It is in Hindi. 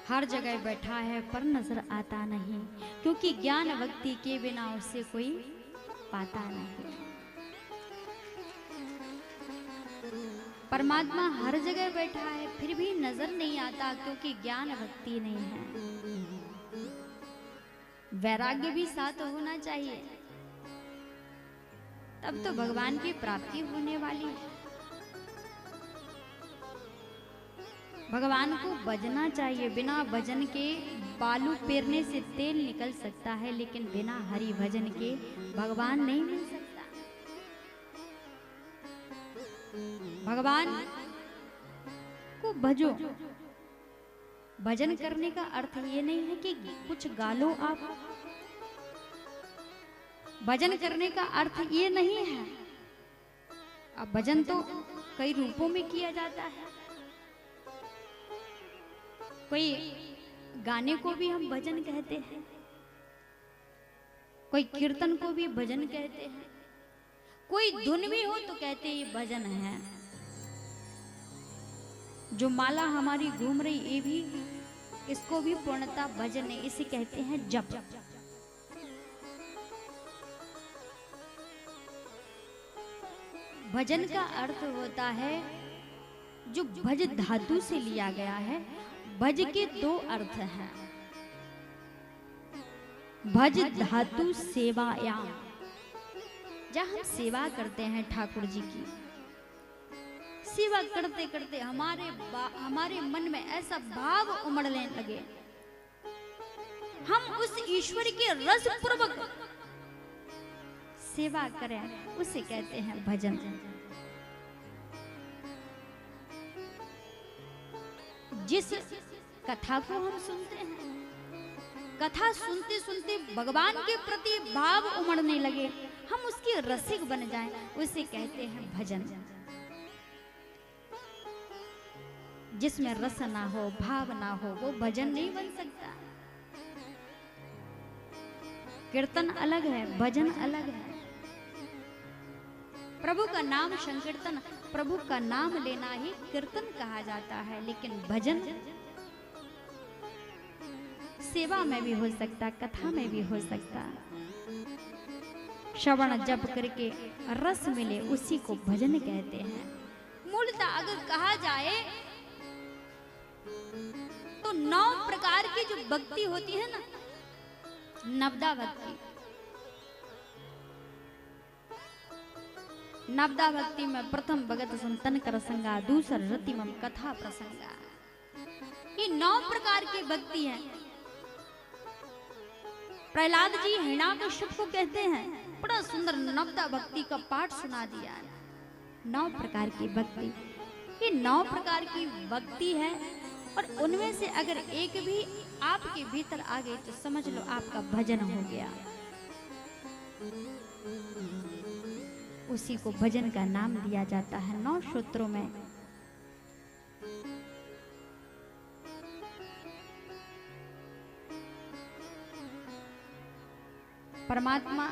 हर जगह बैठा है पर नजर आता नहीं, क्योंकि ज्ञान भक्ति के बिना उसे कोई पाता नहीं। परमात्मा हर जगह बैठा है फिर भी नजर नहीं आता, क्योंकि ज्ञान भक्ति नहीं है। वैराग्य भी साथ होना चाहिए, तब तो भगवान की प्राप्ति होने वाली है। भगवान को भजना चाहिए। बिना भजन के बालू पेरने से तेल निकल सकता है, लेकिन बिना हरि भजन के भगवान नहीं मिल सकता। भगवान को भजो। भजन करने का अर्थ ये नहीं है कि कुछ गालो आप। भजन करने का अर्थ ये नहीं है। अब भजन तो कई रूपों में किया जाता है। कोई गाने को भी हम भजन कहते हैं, कोई कीर्तन को भी भजन कहते हैं, कोई धुन भी हो तो कहते ये भजन है। जो माला हमारी घूम रही ये भी, इसको भी पूर्णता भजन है। इसे कहते हैं जप। भजन का अर्थ होता है जो भज धातु से लिया गया है। भज के दो अर्थ हैं। भज धातु सेवायाम, जहां हम सेवा करते हैं ठाकुर जी की, सेवा करते करते हमारे मन में ऐसा भाव उमड़ने लगे, हम उस ईश्वर के रस पूर्वक सेवा करें, उसे कहते हैं भजन। जिस कथा को हम सुनते हैं, कथा सुनते सुनते भगवान के प्रति भाव उमड़ने लगे, हम उसके रसिक बन जाएं, उसे कहते हैं भजन। जिसमें रस ना हो, भाव ना हो, वो भजन नहीं बन सकता। कीर्तन अलग है, भजन अलग है। प्रभु का नाम संकीर्तन, प्रभु का नाम लेना ही कीर्तन कहा जाता है। लेकिन भजन सेवा में भी हो सकता, कथा में भी हो सकता। श्रवण जप करके रस मिले, उसी को भजन कहते हैं। मूलतः अगर कहा जाए तो 9 प्रकार की जो भक्ति होती है ना, नवदा भक्ति। नवदा भक्ति में प्रथम भगत संतन कर संगा, दूसर रतिमम कथा प्रसंगा। ये 9 प्रकार की भक्ति है। प्रहलाद जी हिरण्याकश्यप को कहते हैं, बड़ा सुंदर नवदा भक्ति का पाठ सुना दिया। 9 प्रकार की भक्ति, ये 9 प्रकार की भक्ति है। और उनमें से अगर एक भी आपके भीतर आ गई तो समझ लो आपका भजन हो गया। उसी को भजन का नाम दिया जाता है। 9 सूत्रों में परमात्मा